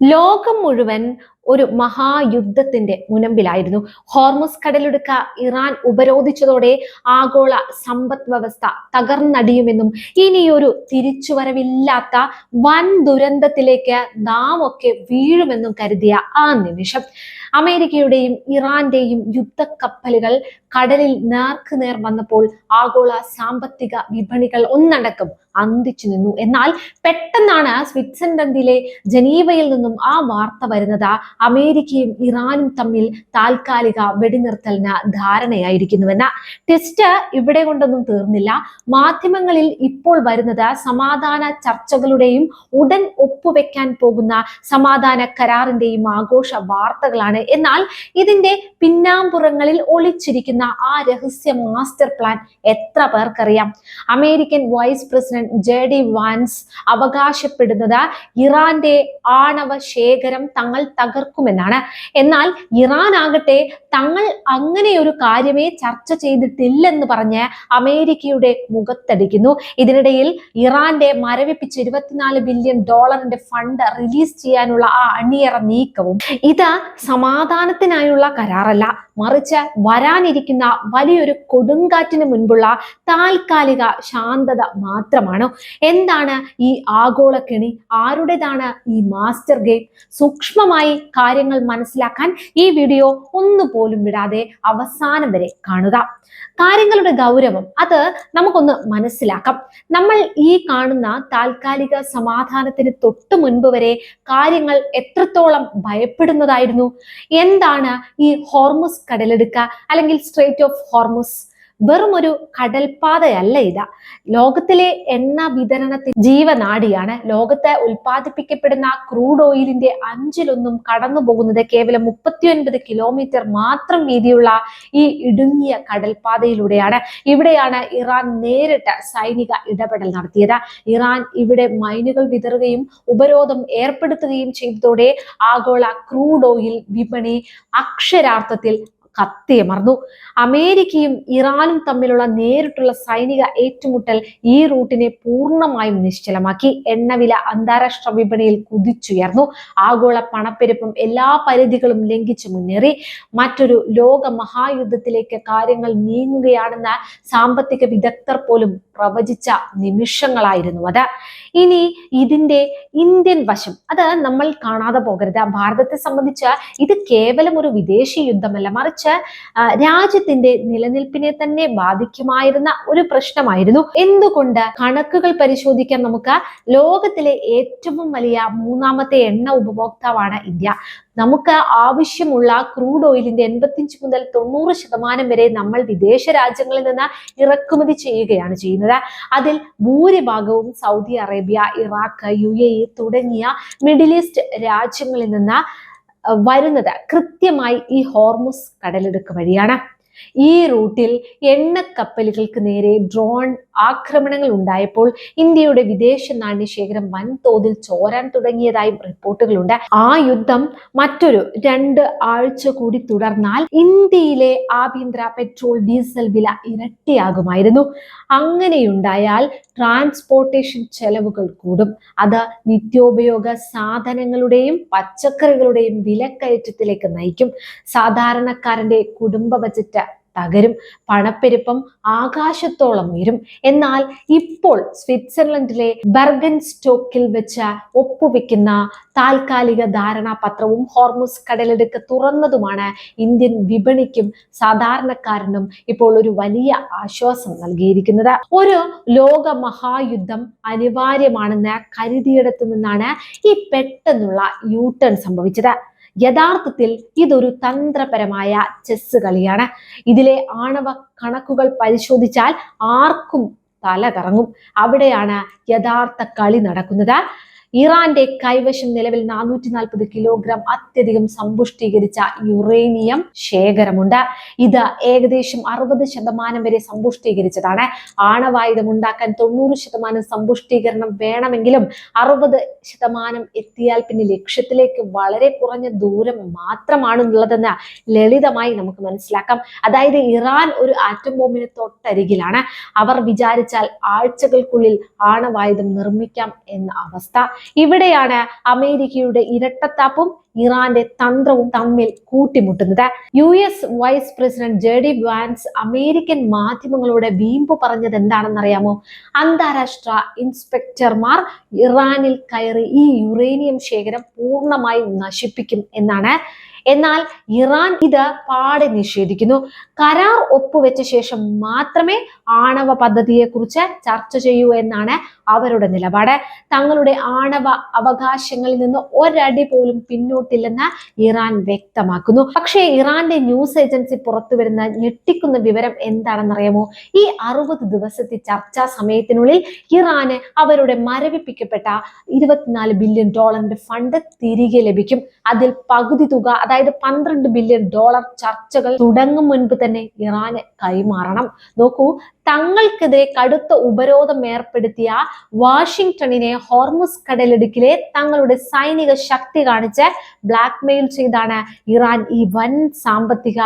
ലോകം മുഴുവൻ ഒരു മഹായുദ്ധത്തിന്റെ മുനമ്പിലായിരുന്നു. ഹോർമുസ് കടലിടുക്ക ഇറാൻ ഉപരോധിച്ചതോടെ ആഗോള സമ്പദ് വ്യവസ്ഥ തകർന്നടിയുമെന്നും ഇനിയൊരു തിരിച്ചുവരവില്ലാത്ത വൻ ദുരന്തത്തിലേക്ക് നാം ഒക്കെ വീഴുമെന്നും കരുതിയ ആ നിമിഷം അമേരിക്കയുടെയും ഇറാന്റെയും യുദ്ധക്കപ്പലുകൾ കടലിൽ നേർക്കുനേർ വന്നപ്പോൾ ആഗോള സാമ്പത്തിക വിപണികൾ ഒന്നടക്കം അന്തിച്ചു നിന്നു. എന്നാൽ പെട്ടെന്നാണ് സ്വിറ്റ്സർലൻഡിലെ ജനീവയിൽ നിന്നും ആ വാർത്ത വരുന്നത്. അമേരിക്കയും ഇറാനും തമ്മിൽ താൽക്കാലിക വെടിനിർത്തലിന് ധാരണയായിരിക്കുന്നുവെന്ന്. ടെസ്റ്റ് ഇവിടെ കൊണ്ടൊന്നും തീർന്നില്ല. മാധ്യമങ്ങളിൽ ഇപ്പോൾ വരുന്നത് സമാധാന ചർച്ചകളുടെയും ഉടൻ ഒപ്പുവെക്കാൻ പോകുന്ന സമാധാന കരാറിന്റെയും ആഘോഷ വാർത്തകളാണ്. എന്നാൽ ഇതിന്റെ പിന്നാമ്പുറങ്ങളിൽ ഒളിച്ചിരിക്കുന്ന ആ രഹസ്യ മാസ്റ്റർ പ്ലാൻ എത്ര പേർക്കറിയാം? American vice president JD Vance അവകാശപ്പെടുന്നത് ഇറാന്റെ ആണവ ശേഖരം തങ്ങൾ തകർക്കുമെന്നാണ്. എന്നാൽ ഇറാൻ ആകട്ടെ തങ്ങൾ അങ്ങനെ ഒരു കാര്യമേ ചർച്ച ചെയ്തിട്ടില്ലെന്ന് പറഞ്ഞ് അമേരിക്കയുടെ മുഖത്തടിക്കുന്നു. ഇതിനിടയിൽ ഇറാന്റെ മരവിപ്പിച്ച് $24 ബില്യൺ ഫണ്ട് റിലീസ് ചെയ്യാനുള്ള ആ അണിയറ നീക്കവും ഇത് സമാധാനത്തിനായുള്ള കരാറല്ല, മറിച്ച് വരാനിരിക്കുന്ന വലിയൊരു കൊടുങ്കാറ്റിന് മുൻപുള്ള താൽക്കാലിക ശാന്തത മാത്രമാണ്. എന്താണ് ഈ ആഗോള കെണി? ആരുടേതാണ് ഈ മാസ്റ്റർ ഗെയിം? സൂക്ഷ്മമായി കാര്യങ്ങൾ മനസ്സിലാക്കാൻ ഈ വീഡിയോ ഒന്നുപോലും വിടാതെ അവസാനം വരെ കാണുക. കാര്യങ്ങളുടെ ഗൗരവം അത് നമുക്കൊന്ന് മനസ്സിലാക്കാം. നമ്മൾ ഈ കാണുന്ന താൽക്കാലിക സമാധാനത്തിന് തൊട്ടു മുൻപ് വരെ കാര്യങ്ങൾ എത്രത്തോളം ഭയപ്പെടുന്നതായിരുന്നു. എന്താണ് ഈ ഹോർമുസ് കടലിടുക്ക അല്ലെങ്കിൽ സ്ട്രേറ്റ് ഓഫ് ഹോർമുസ്? വെറും ഒരു കടൽപാതയല്ല ഇത്. ലോകത്തിലെ എണ്ണ വിതരണത്തിൽ ജീവനാഡിയാണ്. ലോകത്ത് ഉൽപ്പാദിപ്പിക്കപ്പെടുന്ന ക്രൂഡ് ഓയിലിന്റെ 1/5 കടന്നു പോകുന്നത് കേവലം 39 കിലോമീറ്റർ മാത്രം വീതിയുള്ള ഈ ഇടുങ്ങിയ കടൽപാതയിലൂടെയാണ്. ഇവിടെയാണ് ഇറാൻ നേരിട്ട് സൈനിക ഇടപെടൽ നടത്തിയത്. ഇറാൻ ഇവിടെ മൈനുകൾ വിതറുകയും ഉപരോധം ഏർപ്പെടുത്തുകയും ചെയ്തതോടെ ആഗോള ക്രൂഡ് ഓയിൽ വിപണി അക്ഷരാർത്ഥത്തിൽ കത്തിയമർന്നു. അമേരിക്കയും ഇറാനും തമ്മിലുള്ള നേരിട്ടുള്ള സൈനിക ഏറ്റുമുട്ടൽ ഈ റൂട്ടിനെ പൂർണ്ണമായും നിശ്ചലമാക്കി. എണ്ണവില അന്താരാഷ്ട്ര വിപണിയിൽ കുതിച്ചുയർന്നു. ആഗോള പണപ്പെരുപ്പം എല്ലാ പരിധികളും ലംഘിച്ചു മുന്നേറി. മറ്റൊരു ലോക മഹായുദ്ധത്തിലേക്ക് കാര്യങ്ങൾ നീങ്ങുകയാണെന്ന് സാമ്പത്തിക വിദഗ്ധർ പോലും പ്രവചിച്ച നിമിഷങ്ങളായിരുന്നു അത്. ഇനി ഇതിന്റെ ഇന്ത്യൻ വശം അത് നമ്മൾ കാണാതെ പോകരുത്. ഭാരതത്തെ സംബന്ധിച്ച് ഇത് കേവലം ഒരു വിദേശി യുദ്ധമല്ല, മറിച്ച് രാജ്യത്തിന്റെ നിലനിൽപ്പിനെ തന്നെ ബാധിക്കുമായിരുന്ന ഒരു പ്രശ്നമായിരുന്നു. എന്തുകൊണ്ട്? കണക്കുകൾ പരിശോധിക്കാൻ നമുക്ക്. ലോകത്തിലെ ഏറ്റവും വലിയ 3ാമത്തെ എണ്ണ ഉപഭോക്താവാണ് ഇന്ത്യ. നമുക്ക് ആവശ്യമുള്ള ക്രൂഡ് ഓയിലിന്റെ 85 മുതൽ 90% വരെ നമ്മൾ വിദേശ രാജ്യങ്ങളിൽ നിന്ന് ഇറക്കുമതി ചെയ്യുകയാണ് ചെയ്യുന്നത്. അതിൽ ഭൂരിഭാഗവും സൗദി അറേബ്യ, ഇറാഖ്, UAE തുടങ്ങിയ മിഡിൽ ഈസ്റ്റ് രാജ്യങ്ങളിൽ നിന്ന് വരുന്നത് കൃത്യമായി ഈ ഹോർമുസ് കടലിടുക്ക് വഴിയാണ്. ഈ റൂട്ടിൽ എണ്ണക്കപ്പലുകൾക്ക് നേരെ ഡ്രോൺ ആക്രമണങ്ങൾ ഉണ്ടായപ്പോൾ ഇന്ത്യയുടെ വിദേശ നാണ്യശേഖരം വൻതോതിൽ ചോരാൻ തുടങ്ങിയതായും റിപ്പോർട്ടുകളുണ്ട്. ആ യുദ്ധം മറ്റൊരു 2 ആഴ്ച കൂടി തുടർന്നാൽ ഇന്ത്യയിലെ ആഭ്യന്തര പെട്രോൾ ഡീസൽ വില ഇരട്ടിയാകുമായിരുന്നു. അങ്ങനെയുണ്ടായാൽ ട്രാൻസ്പോർട്ടേഷൻ ചെലവുകൾ കൂടും. അത് നിത്യോപയോഗ സാധനങ്ങളുടെയും പച്ചക്കറികളുടെയും വിലക്കയറ്റത്തിലേക്ക് നയിക്കും. സാധാരണക്കാരന്റെ കുടുംബ ബജറ്റ് തകരും. പണപ്പെരുപ്പം ആകാശത്തോളം ഉയരും. എന്നാൽ ഇപ്പോൾ സ്വിറ്റ്സർലൻഡിലെ ബെർഗൻ സ്റ്റോക്കിൽ വെച്ച് ഒപ്പുവെക്കുന്ന താൽക്കാലിക ധാരണാപത്രവും ഹോർമുസ് കടലിടുക്ക് തുറന്നതുമാണ് ഇന്ത്യൻ വിപണിക്കും സാധാരണക്കാരനും ഇപ്പോൾ ഒരു വലിയ ആശ്വാസം നൽകിയിരിക്കുന്നത്. ഒരു ലോക മഹായുദ്ധം അനിവാര്യമാണെന്ന് കരുതിയിടത്തു നിന്നാണ് ഈ പെട്ടെന്നുള്ള യൂട്ടേൺ സംഭവിച്ചത്. യഥാർത്ഥത്തിൽ ഇതൊരു തന്ത്രപരമായ ചെസ് കളിയാണ്. ഇതിലെ ആണവ കണക്കുകൾ പരിശോധിച്ചാൽ ആർക്കും തല കറങ്ങും. അവിടെയാണ് യഥാർത്ഥ കളി നടക്കുന്നത്. ഇറാന്റെ കൈവശം നിലവിൽ 440 കിലോഗ്രാം അത്യധികം സമ്പുഷ്ടീകരിച്ച യുറേനിയം ശേഖരമുണ്ട്. ഇത് ഏകദേശം 60% വരെ സമ്പുഷ്ടീകരിച്ചതാണ്. ആണവായുധം ഉണ്ടാക്കാൻ 90% സമ്പുഷ്ടീകരണം വേണമെങ്കിലും 60% എത്തിയാൽ പിന്നെ ലക്ഷ്യത്തിലേക്ക് വളരെ കുറഞ്ഞ ദൂരം മാത്രമാണുള്ളതെന്ന് ലളിതമായി നമുക്ക് മനസ്സിലാക്കാം. അതായത് ഇറാൻ ഒരു ആറ്റം ബോംബിന് തൊട്ടരികിലാണ്. അവർ വിചാരിച്ചാൽ ആഴ്ചകൾക്കുള്ളിൽ ആണവായുധം നിർമ്മിക്കാം എന്ന അവസ്ഥ. ഇവിടെയാണ് അമേരിക്കയുടെ ഇരട്ടത്താപ്പും ഇറാന്റെ തന്ത്രവും തമ്മിൽ കൂട്ടിമുട്ടുന്നത്. US vice president JD Vance American മാധ്യമങ്ങളോട് വീമ്പ് പറഞ്ഞത് എന്താണെന്നറിയാമോ? അന്താരാഷ്ട്ര ഇൻസ്പെക്ടർമാർ ഇറാനിൽ കയറി ഈ യുറേനിയം ശേഖരം പൂർണ്ണമായും നശിപ്പിക്കും എന്നാണ്. എന്നാൽ ഇറാൻ ഇത് പാടെ നിഷേധിക്കുന്നു. കരാർ ഒപ്പുവെച്ച ശേഷം മാത്രമേ ആണവ പദ്ധതിയെക്കുറിച്ച് ചർച്ച ചെയ്യൂ എന്നാണ് അവരുടെ നിലപാട്. തങ്ങളുടെ ആണവ അവകാശങ്ങളിൽ നിന്ന് ഒരടി പോലും പിന്നോട്ടില്ലെന്ന് ഇറാൻ വ്യക്തമാക്കുന്നു. പക്ഷേ ഇറാന്റെ ന്യൂസ് ഏജൻസി പുറത്തുവരുന്ന ഞെട്ടിക്കുന്ന വിവരം എന്താണെന്നറിയാമോ? ഈ 60 ദിവസത്തെ ചർച്ചാ സമയത്തിനുള്ളിൽ ഇറാന് അവരുടെ മരവിപ്പിക്കപ്പെട്ട $24 ബില്യൺ ഫണ്ട് തിരികെ ലഭിക്കും. അതിൽ പകുതി തുക, അതായത് $12 ബില്യൺ ചർച്ചകൾ തുടങ്ങും മുൻപ് തന്നെ ഇറാന് കൈമാറണം. നോക്കൂ, തങ്ങൾക്കെതിരെ കടുത്ത ഉപരോധം ഏർപ്പെടുത്തിയ വാഷിംഗ്ടണിനെ ഹോർമുസ് കടലിടുക്കിലെ തങ്ങളുടെ സൈനിക ശക്തി കാണിച്ച് ബ്ലാക്ക്മെയിൽ ചെയ്താണ് ഇറാൻ ഈ വൻ സാമ്പത്തിക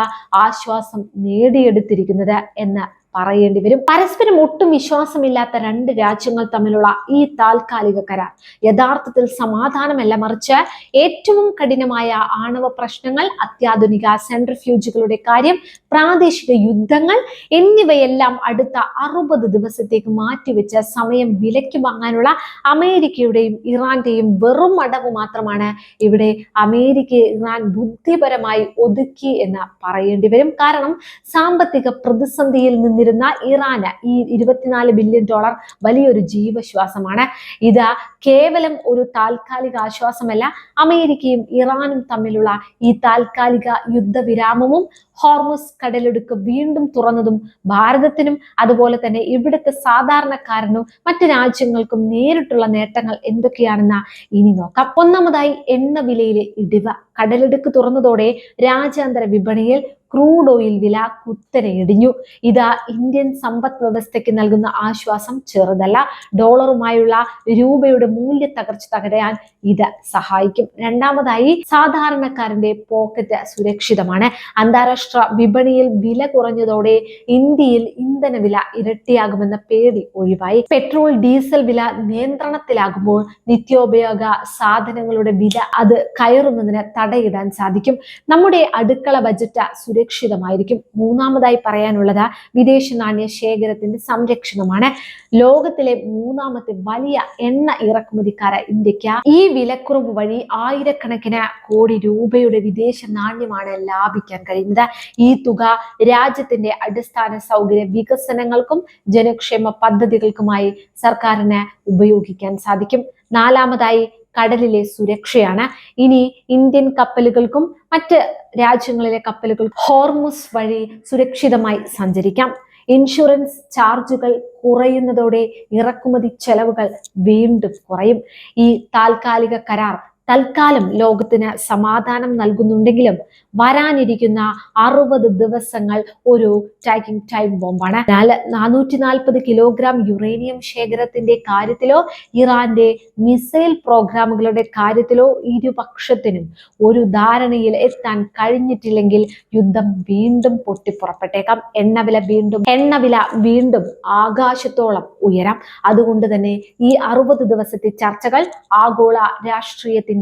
ആശ്വാസം നേടിയെടുത്തിരിക്കുന്നത് എന്ന് പറയേണ്ടി വരും. പരസ്പരം ഒട്ടും വിശ്വാസമില്ലാത്ത രണ്ട് രാജ്യങ്ങൾ തമ്മിലുള്ള ഈ താൽക്കാലിക കരാർ യഥാർത്ഥത്തിൽ സമാധാനമല്ല, മറിച്ച് ഏറ്റവും കഠിനമായ ആണവ പ്രശ്നങ്ങൾ, അത്യാധുനിക സെൻട്രിഫ്യൂജുകളുടെ കാര്യം, പ്രാദേശിക യുദ്ധങ്ങൾ എന്നിവയെല്ലാം അടുത്ത 60 ദിവസത്തേക്ക് മാറ്റിവെച്ച് സമയം വിലയ്ക്ക് വാങ്ങാനുള്ള അമേരിക്കയുടെയും ഇറാന്റെയും വെറും അടവ് മാത്രമാണ് ഇവിടെ അമേരിക്കയെ ഇറാൻ ബുദ്ധിപരമായി ഒതുക്കി എന്ന് പറയേണ്ടി വരും. കാരണം സാമ്പത്തിക പ്രതിസന്ധിയിൽ നിന്നിരുന്ന ഇറാന് ഈ $24 ബില്യൺ വലിയൊരു ജീവശ്വാസമാണ്. ഇത് കേവലം ഒരു താൽക്കാലിക ആശ്വാസമല്ല. അമേരിക്കയും ഇറാനും തമ്മിലുള്ള ഈ താൽക്കാലിക യുദ്ധവിരാമവും ഹോർമുസ് കടലിടുക്ക് വീണ്ടും തുറന്നതും ഭാരതത്തിനും അതുപോലെ തന്നെ ഇവിടുത്തെ സാധാരണക്കാരനും മറ്റു രാജ്യങ്ങൾക്കും നേരിട്ടുള്ള നേട്ടങ്ങൾ എന്തൊക്കെയാണെന്ന് ഇനി നോക്കാം. ഒന്നാമതായി, എണ്ണ വിലയിലെ ഇടിവ്. കടലിടുക്ക് തുറന്നതോടെ രാജ്യാന്തര വിപണിയിൽ ക്രൂഡ് ഓയിൽ വില കുത്തനെ ഇടിഞ്ഞു. ഇത് ഇന്ത്യൻ സമ്പദ് വ്യവസ്ഥയ്ക്ക് നൽകുന്ന ആശ്വാസം ചെറുതല്ല. ഡോളറുമായുള്ള രൂപയുടെ മൂല്യത്തകർച്ച തകരാൻ ഇത് സഹായിക്കും. രണ്ടാമതായി, സാധാരണക്കാരന്റെ പോക്കറ്റ് സുരക്ഷിതമാണ്. അന്താരാഷ്ട്ര വിപണിയിൽ വില കുറഞ്ഞതോടെ ഇന്ത്യയിൽ ഇന്ധന വില ഇരട്ടിയാകുമെന്ന പേടി ഒഴിവായി. പെട്രോൾ, ഡീസൽ വില നിയന്ത്രണത്തിലാകുമ്പോൾ നിത്യോപയോഗ സാധനങ്ങളുടെ വില അത് കയറുന്നതിന് തടയിടാൻ സാധിക്കും. നമ്മുടെ അടുക്കള ബജറ്റ് സുരക്ഷിതമായിരിക്കും. മൂന്നാമതായി പറയാനുള്ളത് വിദേശ നാണ്യ ശേഖരത്തിന്റെ സംരക്ഷണമാണ്. ലോകത്തിലെ മൂന്നാമത്തെ വലിയ എണ്ണ ഇറക്കുമതിക്കാര ഇന്ത്യക്ക് ഈ വിലക്കുറവ് വഴി ആയിരക്കണക്കിന് കോടി രൂപയുടെ വിദേശ നാണ്യമാണ് ലാഭിക്കാൻ കഴിയുന്നത്. ഈ തുക രാജ്യത്തിന്റെ അടിസ്ഥാന സൗകര്യ വികസനങ്ങൾക്കും ജനക്ഷേമ പദ്ധതികൾക്കുമായി സർക്കാരിന് ഉപയോഗിക്കാൻ സാധിക്കും. നാലാമതായി, കടലിലെ സുരക്ഷയാണ്. ഇനി ഇന്ത്യൻ കപ്പലുകൾക്കും മറ്റ് രാജ്യങ്ങളിലെ കപ്പലുകൾക്കും ഹോർമുസ് വഴി സുരക്ഷിതമായി സഞ്ചരിക്കാം. ഇൻഷുറൻസ് ചാർജുകൾ കുറയുന്നതോടെ ഇറക്കുമതി ചെലവുകൾ വീണ്ടും കുറയും. ഈ താൽക്കാലിക കരാർ തൽക്കാലം ലോകത്തിന് സമാധാനം നൽകുന്നുണ്ടെങ്കിലും വരാനിരിക്കുന്ന 60 ദിവസങ്ങൾ ഒരു ടൈക്കിംഗ് ടൈം ബോംബാണ്. 440 കിലോഗ്രാം യുറേനിയം ശേഖരത്തിന്റെ കാര്യത്തിലോ ഇറാന്റെ മിസൈൽ പ്രോഗ്രാമുകളുടെ കാര്യത്തിലോ ഇരുപക്ഷത്തിനും ഒരു ധാരണയിൽ എത്താൻ കഴിഞ്ഞിട്ടില്ലെങ്കിൽ യുദ്ധം വീണ്ടും പൊട്ടിപ്പുറപ്പെട്ടേക്കാം. എണ്ണവില വീണ്ടും ആകാശത്തോളം ഉയരാം. അതുകൊണ്ട് തന്നെ ഈ 60 ദിവസത്തെ ചർച്ചകൾ ആഗോള രാഷ്ട്രീയത്തിന്റെ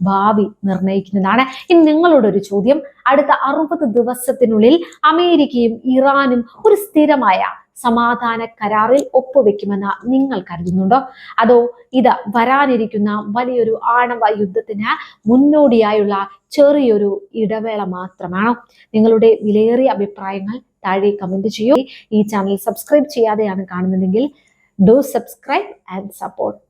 ഭാവി നിർണ്ണയിക്കുന്നതാണ്. ഇനി നിങ്ങളോടൊരു ചോദ്യം: അടുത്ത 60 ദിവസത്തിനുള്ളിൽ അമേരിക്കയും ഇറാനും ഒരു സ്ഥിരമായ സമാധാന കരാറിൽ ഒപ്പുവെക്കുമെന്ന് നിങ്ങൾ കരുതുന്നുണ്ടോ? അതോ ഇത് വരാനിരിക്കുന്ന വലിയൊരു ആണവ യുദ്ധത്തിന് മുന്നോടിയായുള്ള ചെറിയൊരു ഇടവേള മാത്രമാണോ? നിങ്ങളുടെ വിലയേറിയ അഭിപ്രായങ്ങൾ താഴെ കമന്റ് ചെയ്യൂ. ഈ ചാനൽ സബ്സ്ക്രൈബ് ചെയ്യാതെയാണ് കാണുന്നതെങ്കിൽ ഡു സബ്സ്ക്രൈബ് ആൻഡ് സപ്പോർട്ട്.